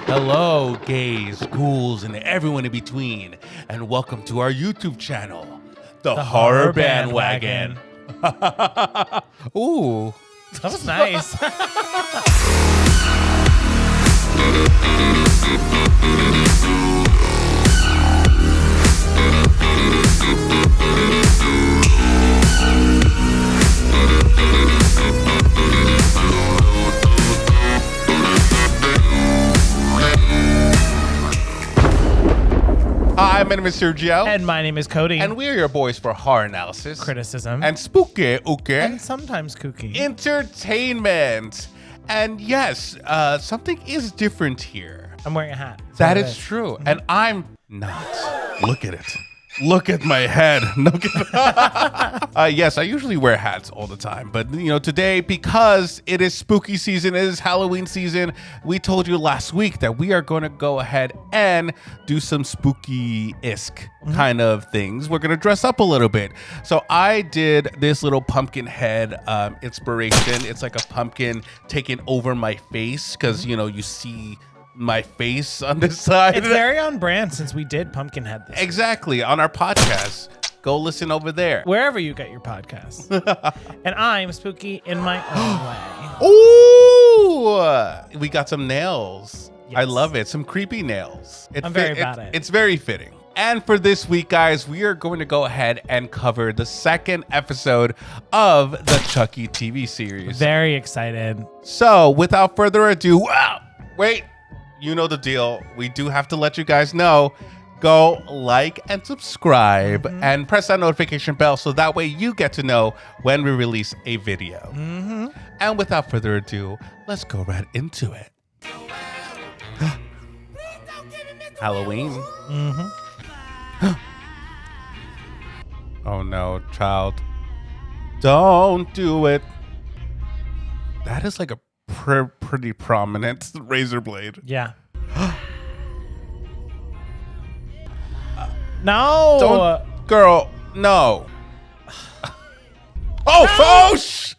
Hello, gays, ghouls, and everyone in between, and welcome to our YouTube channel, The Horror Bandwagon. Ooh. That was nice. Hi, my name is Sergio. And my name is Cody. And we're your boys for horror analysis, criticism, and spooky, and sometimes kooky entertainment. And yes, something is different here. I'm wearing a hat. That is true. And I'm not. Look at it. Look at my head. Yes, I usually wear hats all the time. But, today, because it is spooky season, it is Halloween season, we told you last week that we are going to go ahead and do some spooky-esque kind of things. We're going to dress up a little bit. So I did this little pumpkin head inspiration. It's like a pumpkin taking over my face because, you see my face on this side. It's very on brand since we did Pumpkinhead this Exactly. On our podcast. Go listen over there. wherever you get your podcasts. And I'm spooky in my own way. Ooh! We got some nails. Yes. I love it. Some creepy nails. I'm very about it. It's very fitting. And for this week, guys, we are going to go ahead and cover the second episode of the Chucky TV series. Very excited. So, without further ado, wait. You know the deal. We do have to let you guys know. Go like and subscribe and press that notification bell so that way you get to know when we release a video. And without further ado, let's go right into it. Halloween. Oh no, child. Don't do it. That is like a pretty prominent razor blade. Yeah. No. Don't, girl, no. Oh, shh.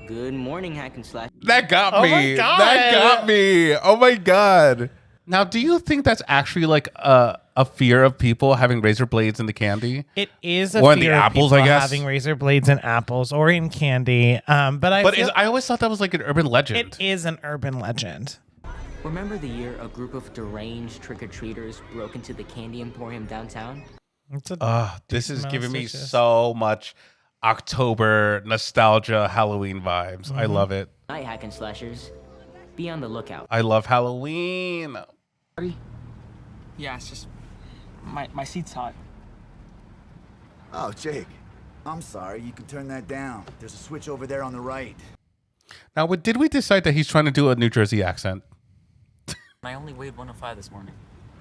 Good morning, Hack and Slash. That got Oh me. my God. That got me. Oh my God. Now, do you think that's actually like a fear of people having razor blades in the candy? It is a Or in fear the of apples, people I guess. having razor blades in apples or in candy. I always thought that was like an urban legend. it is an urban legend. Remember the year a group of deranged trick-or-treaters broke into the candy emporium downtown? This is giving me Suspicious. so much October nostalgia Halloween vibes. I love it. Night, Hack and Slashers. Be on the lookout. I love Halloween. Yeah, it's just my seat's hot. Oh, Jake. I'm sorry. You can turn that down. There's a switch over there on the right. Now, did we decide that he's trying to do a New Jersey accent? I only weighed 105 this morning.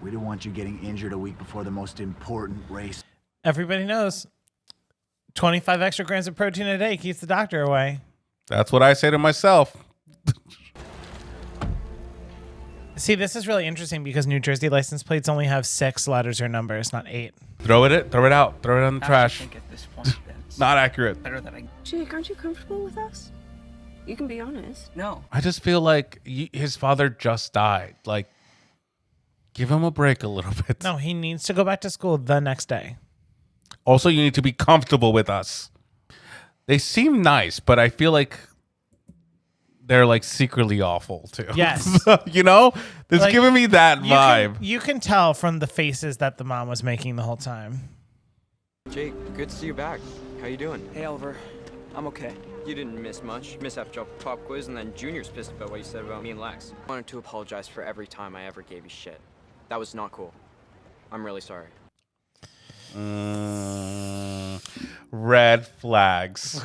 We don't want you getting injured a week before the most important race. Everybody knows 25 extra grams of protein a day keeps the doctor away. That's what I say to myself. See, this is really interesting because New Jersey license plates only have 6 letters or numbers, not 8. Throw it out. Throw it on the I trash. think at this point that it's Not accurate. better that I... Jake, aren't you comfortable with us? You can be honest. No. I just feel like his father just died. Like, give him a break a little bit. No, he needs to go back to school the next day. Also, you need to be comfortable with us. They seem nice, but I feel like they're like secretly awful too. Yes. It's Like, giving me that vibe. You can tell from the faces that the mom was making the whole time. Jake, good to see you back. How you doing? Hey, Oliver. I'm okay. You didn't miss much. Miss half pop quiz, and then Junior's pissed about what you said about me and Lex. I wanted to apologize for every time I ever gave you shit. That was not cool. I'm really sorry. Red flags.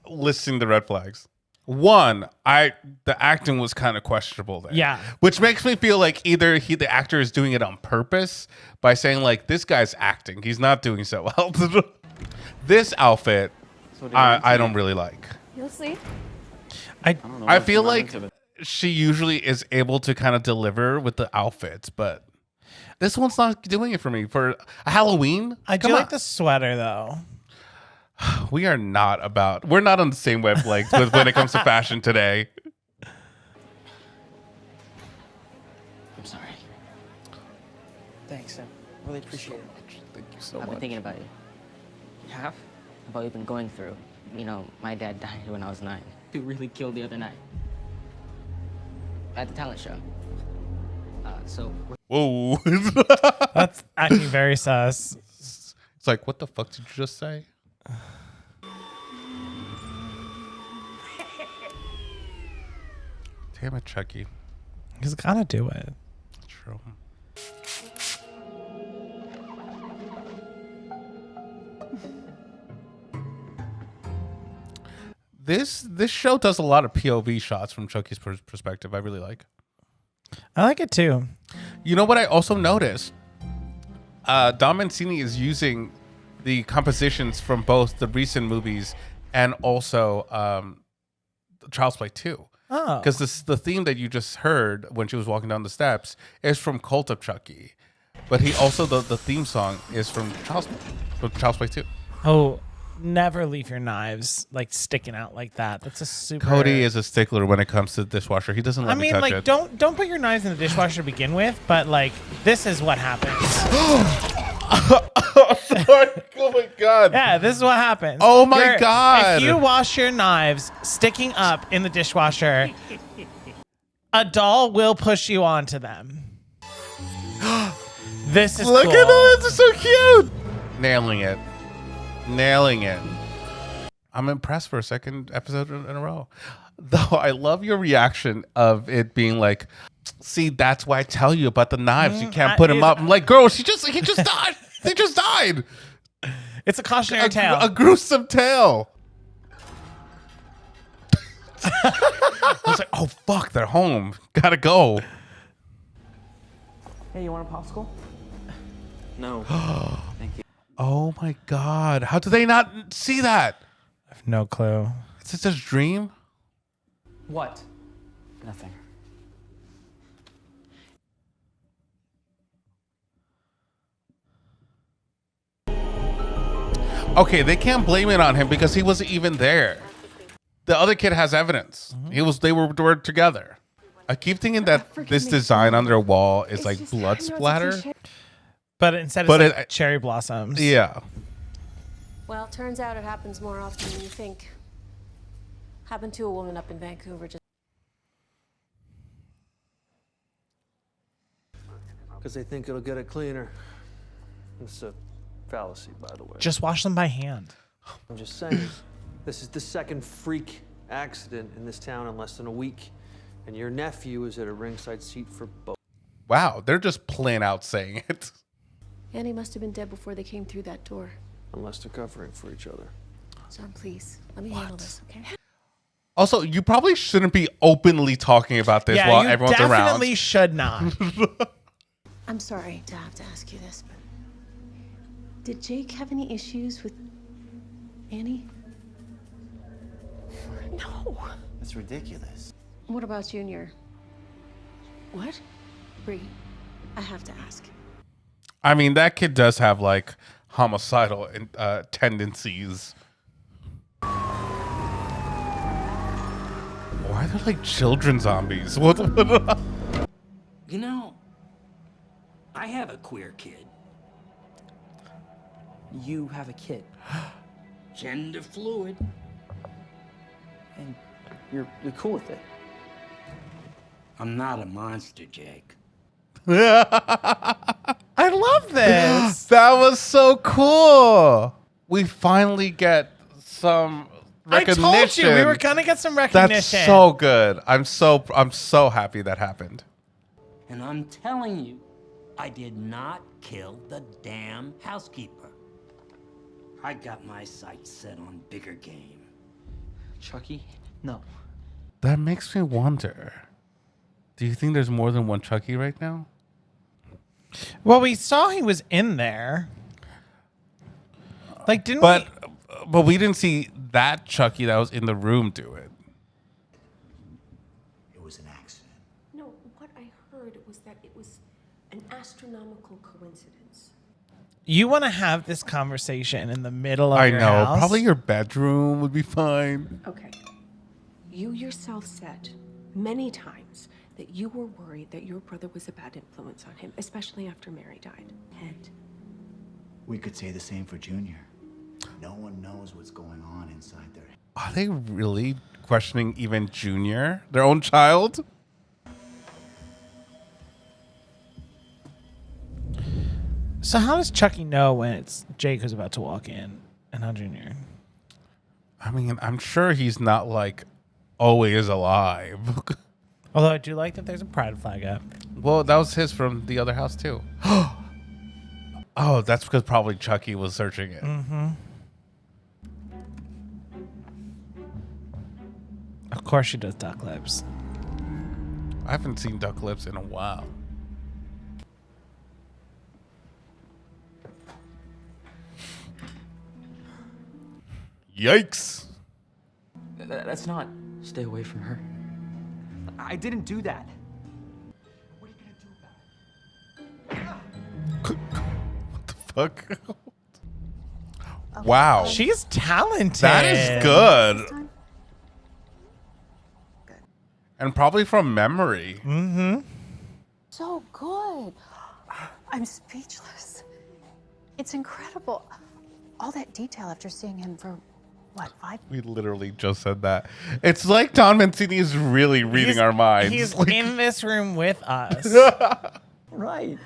Listing the red flags. One, the acting was kind of questionable there. Yeah. Which makes me feel like either the actor is doing it on purpose by saying like, this guy's acting. He's not doing so well. This outfit, I don't really like. You'll see. I feel like she usually is able to kind of deliver with the outfits, but this one's not doing it for me. For a Halloween, I do like the sweater though. We're not on the same wavelength when it comes to fashion today. I'm sorry. Thanks, I really appreciate it. Thank you so I've much. been thinking about you. You have? About what you've been going through. You know, my dad died when I was 9. He really killed the other night. At the talent show. So Whoa. That's acting very sus. It's like, what the fuck did you just say? Damn it, Chucky. He's gotta do it. True. This show does a lot of POV shots from Chucky's perspective. I really like. I like it too. You know what I also noticed? Don Mancini is using the compositions from both the recent movies and also Child's Play 2. Oh. Because the theme that you just heard when she was walking down the steps is from Cult of Chucky. But he also, the theme song is from Child's Play 2. Oh, never leave your knives like sticking out like that. That's a super. Cody is a stickler when it comes to the dishwasher. He doesn't let me touch like, it. don't put your knives in the dishwasher to begin with, but like, this is what happens. Sorry. Oh my god. Yeah, this is what happens. Oh my God. If you wash your knives sticking up in the dishwasher, a doll will push you onto them. This is Look cool. at that. This is so cute. Nailing it. I'm impressed for a second episode in a row. Though I love your reaction of it being like, see, that's why I tell you about the knives. You can't put them up. I'm like, girl, he just died. They just died. It's a cautionary tale. A gruesome tale. I was like, oh, fuck, they're home. Gotta go. Hey, you want a popsicle? No. Thank you. Oh, my God. How do they not see that? I have no clue. Is this a dream? What? Nothing. Okay, they can't blame it on him because he wasn't even there. The other kid has evidence. They were together. I keep thinking that this design on their wall is like blood splatter. But instead But it's like cherry blossoms. Yeah. Well, turns out it happens more often than you think. Happened to a woman up in Vancouver just. Because they think it'll get it cleaner. It's a fallacy, by the way. Just wash them by hand. I'm just saying, this is the second freak accident in this town in less than a week. And your nephew is at a ringside seat for both. Wow, they're just plain out saying it. Annie must have been dead before they came through that door. Unless they're covering for each other. John, please, let me handle this, okay? Also, you probably shouldn't be openly talking about this while everyone's around. definitely should not. I'm sorry to have to ask you this, but did Jake have any issues with Annie? No. That's ridiculous. What about Junior? What? Bree, I have to ask. I mean, that kid does have like homicidal tendencies. Why are there like children zombies? What? You know, I have a queer kid. You have a kid. Gender fluid. And you're cool with it. I'm not a monster, Jake. I love this. That was so cool. We finally get some recognition. I told you we were gonna get some recognition. That's so good. I'm so happy that happened. And I'm telling you, I did not kill the damn housekeeper. I got my sights set on bigger game. Chucky? No. That makes me wonder. Do you think there's more than one Chucky right now? Well, we saw he was in there. Like, didn't But we didn't see that Chucky that was in the room do it. It was an accident. No, what I heard was that it was an astronomical coincidence. You want to have this conversation in the middle of I your know. house? Probably your bedroom would be fine. Okay. You yourself said many times that you were worried that your brother was a bad influence on him, especially after Mary died. And We could say the same for Junior. No one knows what's going on inside their head. Are they really questioning even Junior, their own child? So how does Chucky know when it's Jake who's about to walk in and not Junior? I mean, I'm sure he's not like always alive. Although I do like that there's a pride flag up. Well, that was his from the other house too. Oh, that's because probably Chucky was searching it. Mm-hmm. Of course she does duck lips. I haven't seen duck lips in a while. Yikes. That's not stay away from her. I didn't do that. What the fuck? Wow. She's talented. That is good. And probably from memory. Mm-hmm. So good. I'm speechless. It's incredible. All that detail after seeing him for, what, 5? We literally just said that. It's like Don Mancini is really reading our minds. He's Like, in this room with us. Right.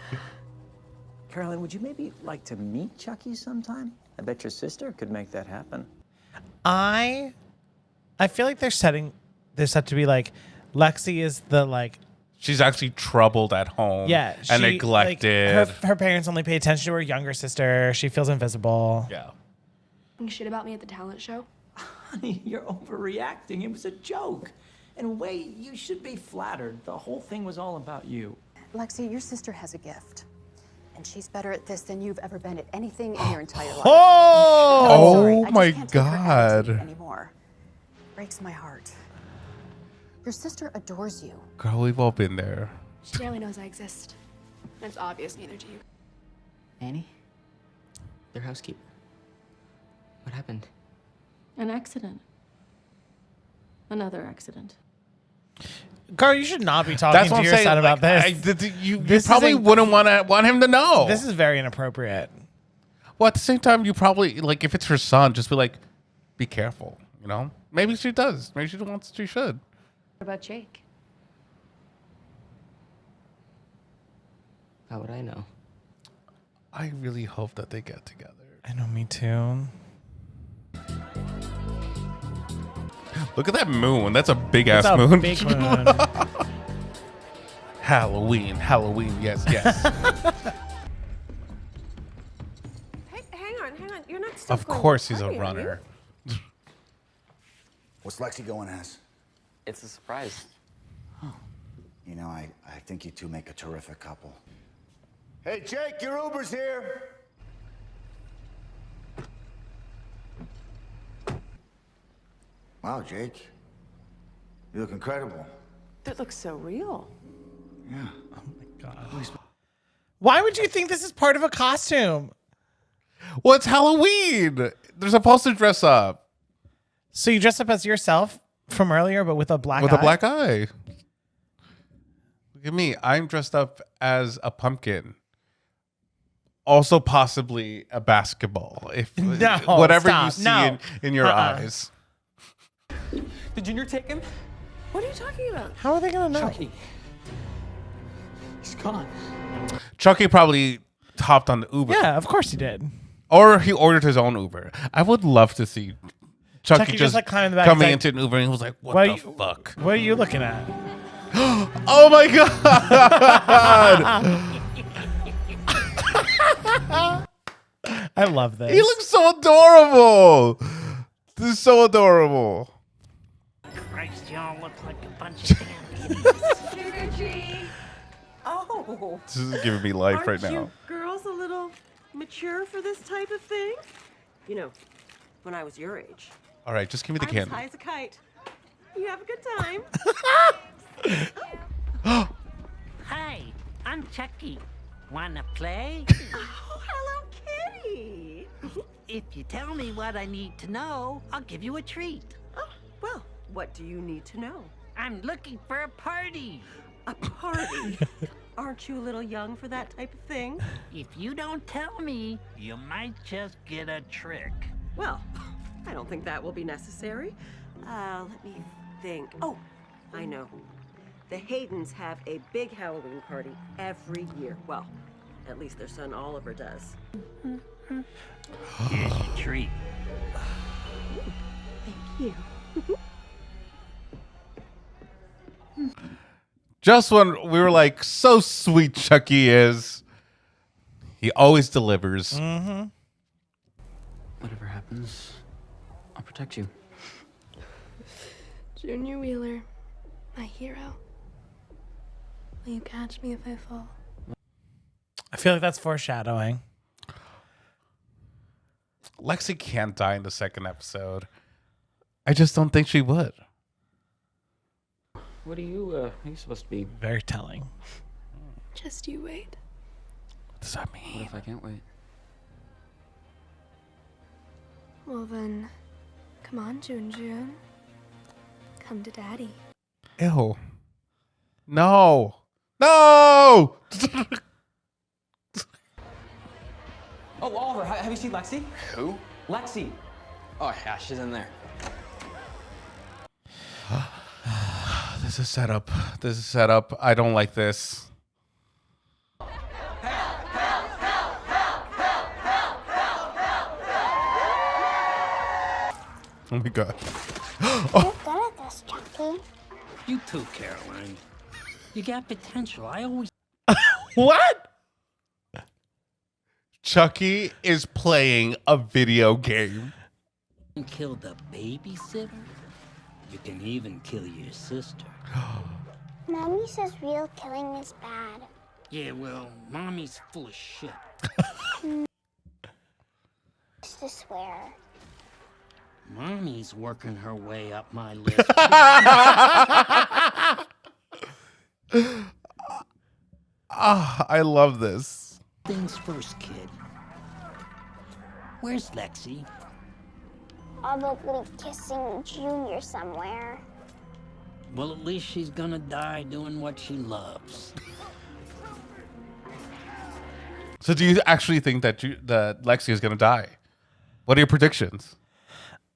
Carolyn, would you maybe like to meet Chucky sometime? I bet your sister could make that happen. I feel like they're setting this up to be like Lexie is the like she's actually troubled at home. yeah And she, neglected. Like, her parents only pay attention to her younger sister. She feels invisible. Yeah. shit about me at the talent show? Honey, you're overreacting. It was a joke. And wait, you should be flattered. The whole thing was all about you. Lexie, your sister has a gift. And she's better at this than you've ever been at anything in your entire life. Oh, I'm sorry, I oh just my can't take her attitude God. anymore. Breaks my heart. Your sister adores you. Girl, we've all been there. She barely knows I exist. And it's obvious neither do you. Annie? Their housekeeper. What happened? An accident. Another accident. Girl, you should not be talking That's to what I'm your saying. son about like, this. You This probably isn't- wouldn't want him to know. This is very inappropriate. Well, at the same time, you probably, like, if it's her son, just be like, be careful, you know? Maybe she does. Maybe she wants, she should. What about Jake? How would I know? I really hope that they get together. I know, me too. Look at that moon. That's a big It's ass a moon. big moon. Halloween, yes, yes. Hey, hang on. You're not still Of going course to he's the a party, are you? runner. What's Lexie going as? It's a surprise. You know, I think you two make a terrific couple. Hey, Jake, your Uber's here. Wow, Jake. You look incredible. That looks so real. Yeah. Why would you think this is part of a costume? Well, it's Halloween. They're supposed to dress up. So you dress up as yourself from earlier, but with a black With eye? a black eye. Look at me. I'm dressed up as a pumpkin. Also possibly a basketball. If No, whatever stop. you see No. in your Uh-uh. eyes. Did Junior take him? What are you talking about? How are they gonna know? Chucky. He's gone. Chucky probably hopped on the Uber. Yeah, of course he did. Or he ordered his own Uber. I would love to see Chucky just, like, climbing the back, coming he's like, into an Uber and he was like, what "What the are you- fuck? What are you looking at? Oh my God. I love this. He looks so adorable. This is so adorable. Christ, y'all look like a bunch of damn idiots. Oh. This is giving me life Aren't right now. you girls a little mature for this type of thing? You know, when I was your age. All right, just give me the I candy. was high as a kite. You have a good time. Hi, I'm Chucky. Wanna play? Oh, hello, Kitty. If you tell me what I need to know, I'll give you a treat. Oh, well, what do you need to know? I'm looking for a party. A party? Aren't you a little young for that type of thing? If you don't tell me, you might just get a trick. Well, I don't think that will be necessary. Let me think. Oh, I know. The Haydens have a big Halloween party every year. Well, at least their son Oliver does. Here's your treat. Thank you. Just when we were like, so sweet Chucky is. He always delivers. Mm-hmm. Whatever happens, I'll protect you. Junior Wheeler, my hero. Will you catch me if I fall? I feel like that's foreshadowing. Lexie can't die in the second episode. I just don't think she would. What are you supposed to be? Very telling. Just you wait. What does that mean? What if I can't wait? Well then, come on, June. Come to Daddy. Ew. No. No! Oh, Oliver, have you seen Lexie? Who? Lexie. Oh yeah, she's in there. This is setup. This is setup. I don't like this. Oh my god. You're good at this, Chucky. You too, Caroline. You got potential. I always... What? Chucky is playing a video game. Kill the babysitter. You can even kill your sister. Mommy says real killing is bad. Yeah, well, Mommy's full of shit. Just to swear. Mommy's working her way up my list. I love this. Things first, kid. Where's Lexie? Probably kissing Junior somewhere. Well, at least she's gonna die doing what she loves. So do you actually think that that Lexie is going to die? What are your predictions?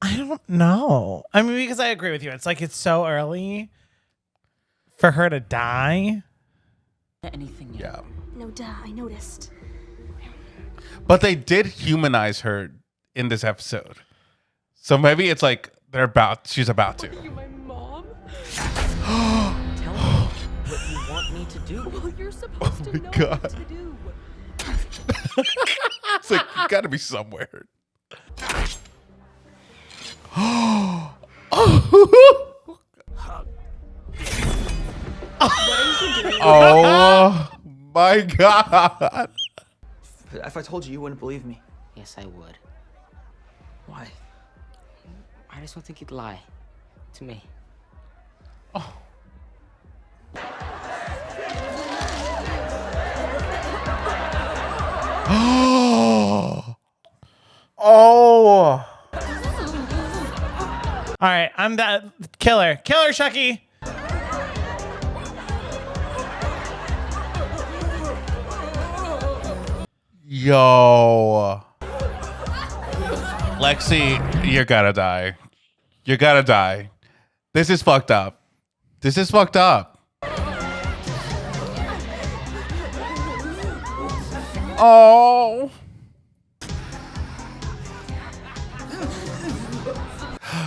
I don't know. I mean, because I agree with you. It's like it's so early for her to die. Anything yet? Yeah. No, duh, I noticed. But they did humanize her in this episode. So maybe it's like she's about to. Are you my mom? Tell me what you want me to do. Well, you're supposed to know God. what to do. It's like, you gotta be somewhere. Oh my god. If I told you, you wouldn't believe me. Yes, I would. Why? I just don't think you'd lie to me. Oh. Oh. All right, I'm that killer. Killer, Chucky. Yo. Lexie, you gotta die. You gotta die. This is fucked up. This is fucked up. Oh.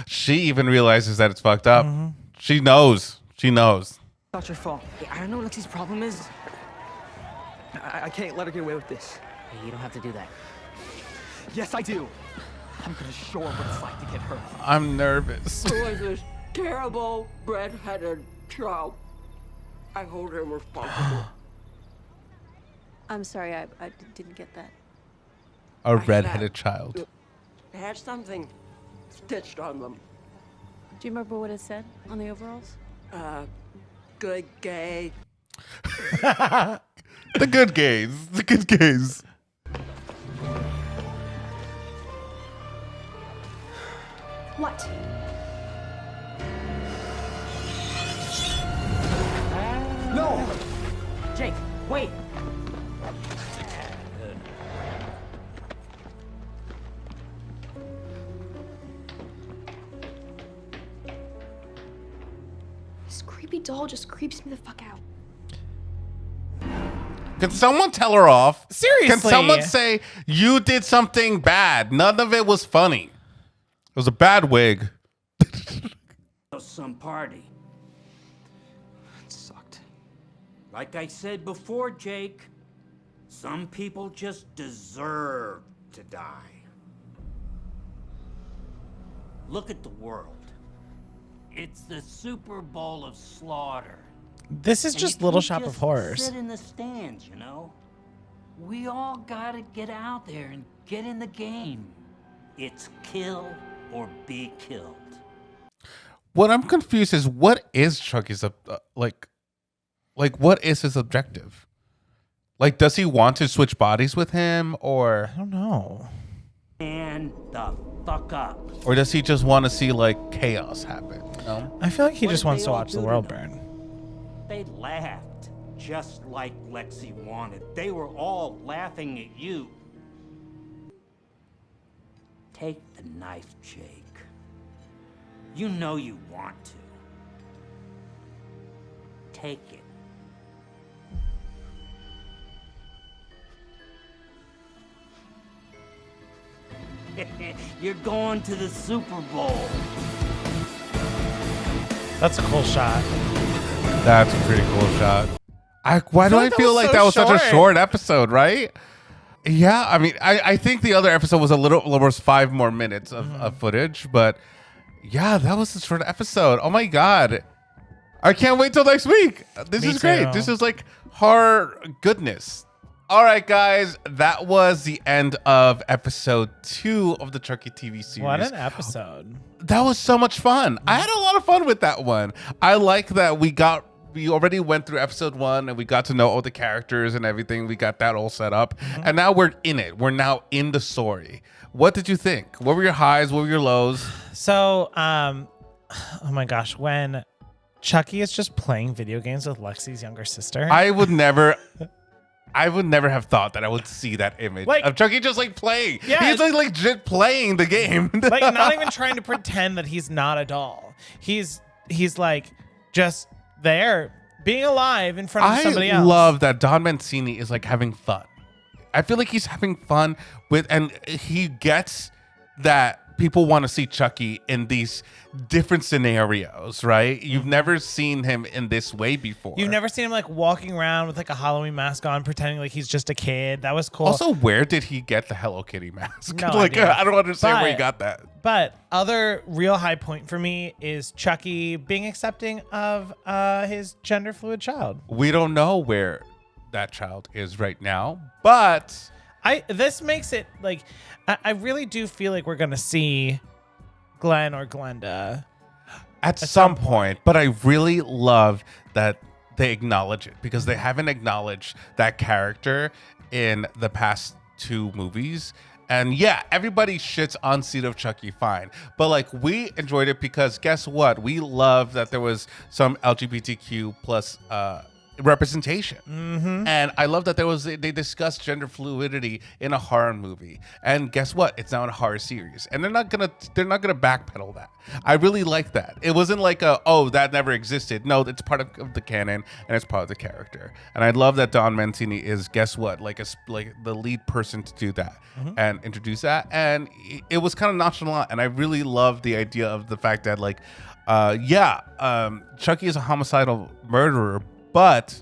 She even realizes that it's fucked up. Mm-hmm. She knows. She knows. Not your fault. Hey, I don't know what Lexie's problem is. I can't let her get away with this. Hey, you don't have to do that. Yes, I do. I'm gonna show her what it's like to get hurt. I'm nervous. Who is this terrible red-headed child? I hold him responsible. I'm sorry, I didn't get that. A redheaded child. They had something stitched on them. Do you remember what it said on the overalls? Good gay. The good gays. The good gays. What? No! Jake, wait! This creepy doll just creeps me the fuck out. Can someone tell her off? Seriously. Can someone say, you did something bad? None of it was funny. It was a bad wig. Some party. It sucked. Like I said before, Jake, some people just deserve to die. Look at the world. It's the Super Bowl of slaughter. This is And just you Little can't Shop of just Horrors. Sit in the stands, you know. We all gotta get out there and get in the game. It's kill or be killed. What I'm confused is, what is Chucky's like what is his objective? Like, does he want to switch bodies with him, or I don't know. And the fuck up. Or does he just want to see like chaos happen? You know? I feel like he What just did wants they to all watch the do world to them? burn. They laughed, just like Lexie wanted. They were all laughing at you. Take the knife, Jake. You know you want to. Take it. You're going to the Super Bowl. That's a cool shot. That's a pretty cool shot. Why do I feel like that was such a short episode, right? Yeah, I mean, I think the other episode was was 5 more minutes of footage, but yeah, that was a short episode. Oh my god, I can't wait till next week. This is great. This is like horror goodness. All right, guys, that was the end of episode 2 of the Chucky TV series. What an episode. That was so much fun. I had a lot of fun with that one. I like that we already went through episode 1 and we got to know all the characters and everything. We got that all set up. And now we're in it. We're now in the story. What did you think? What were your highs? What were your lows? So, oh my gosh, when Chucky is just playing video games with Lexie's younger sister. I would never have thought that I would see that image of Chucky just like playing. Yeah. He's like legit playing the game. Like, not even trying to pretend that he's not a doll. He's like just there being alive in front of somebody else. I love that Don Mancini is like having fun. I feel like he's having fun with, and he gets that people want to see Chucky in these different scenarios, right? You've never seen him in this way before. You've never seen him like walking around with like a Halloween mask on, pretending like he's just a kid. That was cool. Also, where did he get the Hello Kitty mask? No like, idea. I don't understand where he got that. But other real high point for me is Chucky being accepting of his gender fluid child. We don't know where that child is right now, but this makes it like I really do feel like we're gonna see Glenn or Glenda at some point. But I really love that they acknowledge it, because they haven't acknowledged that character in the past 2 movies. And yeah, everybody shits on Seed of Chucky, fine. But like, we enjoyed it because guess what? We love that there was some LGBTQ plus representation. And I love that they discussed gender fluidity in a horror movie. And guess what? It's now in a horror series. And they're not gonna backpedal that. I really like that. It wasn't like that never existed. No, it's part of the canon and it's part of the character. And I love that Don Mancini is, guess what, like the lead person to do that and introduce that. And it was kind of nonchalant. And I really love the idea of the fact that Chucky is a homicidal murderer, but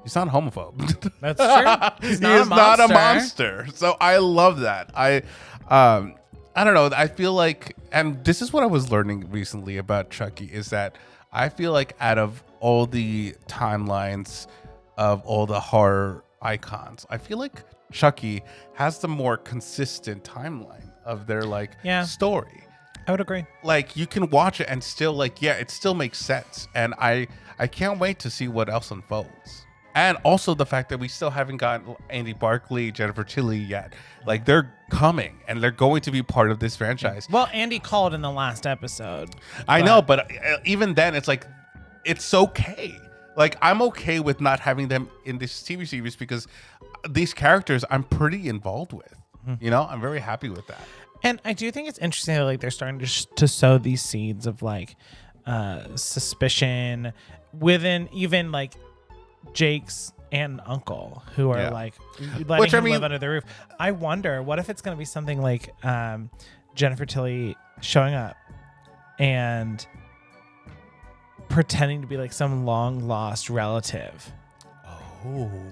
he's not homophobe. That's true. He is not a monster. So I love that. I don't know. I feel like, and this is what I was learning recently about Chucky, is that I feel like out of all the timelines of all the horror icons, I feel like Chucky has the more consistent timeline of their story. I would agree. Like, you can watch it and still it still makes sense. And I can't wait to see what else unfolds. And also the fact that we still haven't gotten Andy Barkley, Jennifer Tilly yet. Like, they're coming and they're going to be part of this franchise. Well, Andy called in the last episode. I know, but even then, it's like, it's okay. Like, I'm okay with not having them in this TV series because these characters I'm pretty involved with. You know, I'm very happy with that. And I do think it's interesting that, like, they're starting to sow these seeds of, like, suspicion within even, like, Jake's and uncle, who are like letting him live under the roof. I wonder, what if it's going to be something like Jennifer Tilly showing up and pretending to be like some long lost relative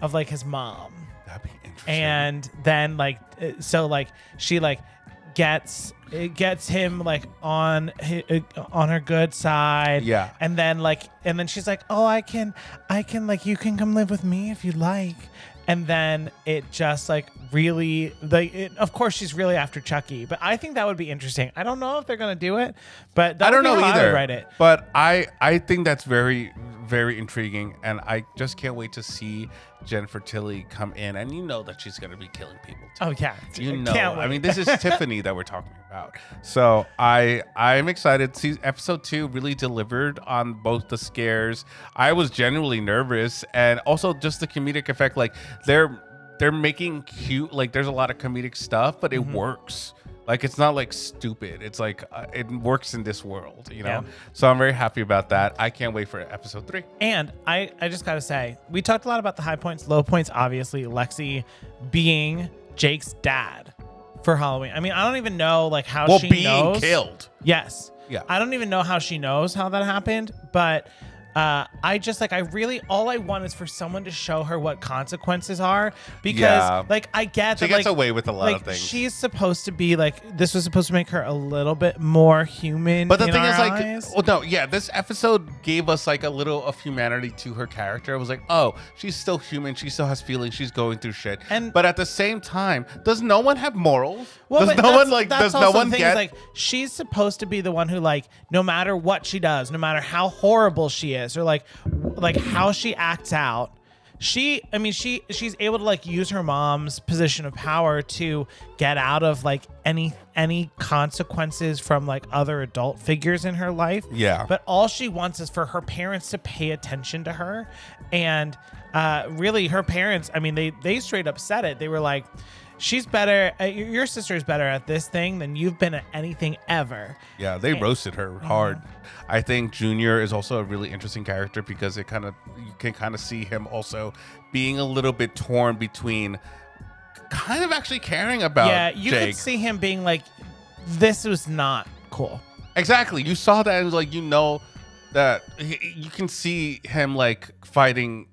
of like his mom. That'd be interesting. And then like so like she like gets him like on her good side. Yeah. And then she's like, oh, I can like, you can come live with me if you like. And then it just like really like, of course she's really after Chucky, but I think that would be interesting. I don't know if they're going to do it, but I don't know either. I would write it. But I think that's very, very intriguing. And I just can't wait to see Jennifer Tilly come in, and you know that she's going to be killing people too. Oh yeah, you know. Can't wait. I mean, this is Tiffany that we're talking about. So I'm excited. See, episode 2 really delivered on both the scares. I was genuinely nervous, and also just the comedic effect. Like they're making cute. Like there's a lot of comedic stuff, but it works. Like, it's not like stupid. It's like it works in this world, you know? Yeah. So I'm very happy about that. I can't wait for episode 3. And I just got to say, we talked a lot about the high points, low points, obviously. Lexie being Jake's dad for Halloween. I mean, I don't even know like how she knows. Being killed. Yes. Yeah. I don't even know how she knows how that happened, but I just like, all I want is for someone to show her what consequences are, because like I get she that gets like, away with a lot of like, things. she's supposed to be like, this was supposed to make her a little bit more human. But the in thing our is, like, eyes. well, no, yeah, this episode gave us like a little of humanity to her character. It was like, oh, she's still human. She still has feelings. She's going through shit. But at the same time, does no one have morals? Well, does but no one that's- like? that's Does no also one the thing get? is, like, she's supposed to be the one who, like, no matter what she does, no matter how horrible she is, or like how she acts out, she's able to like use her mom's position of power to get out of like any consequences from like other adult figures in her life. Yeah. But all she wants is for her parents to pay attention to her, and really her parents, I mean, they straight up said it. They were like, she's better. Your sister is better at this thing than you've been at anything ever. Yeah, they roasted her hard. I think Junior is also a really interesting character because you can kind of see him also being a little bit torn between kind of actually caring about you Jake. could see him being like, this was not cool. Exactly. You saw that, and like, you know that you can see him like fighting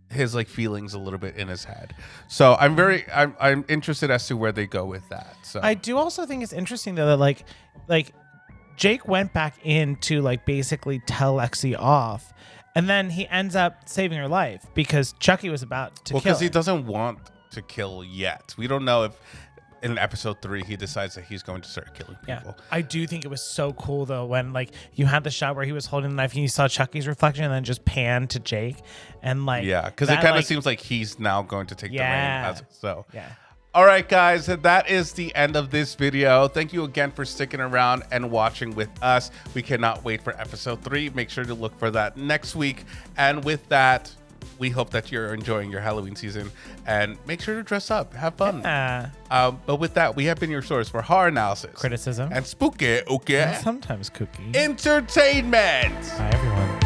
his like feelings a little bit in his head. So I'm interested as to where they go with that. So I do also think it's interesting though that like Jake went back in to like basically tell Lexie off, and then he ends up saving her life because Chucky was about to kill because he her. doesn't want to kill yet. We don't know if in episode 3 he decides that he's going to start killing people. Yeah. I do think it was so cool though when like you had the shot where he was holding the knife and you saw Chucky's reflection and then just panned to Jake, and like because it that, kind of like, seems like he's now going to take the reign. Yeah. All right, guys, that is the end of this video. Thank you again for sticking around and watching with us. We cannot wait for episode 3. Make sure to look for that next week. And with that, we hope that you're enjoying your Halloween season, and make sure to dress up, have fun. But with that, we have been your source for horror analysis, criticism, and spooky, okay, and sometimes cookie entertainment. Bye, everyone.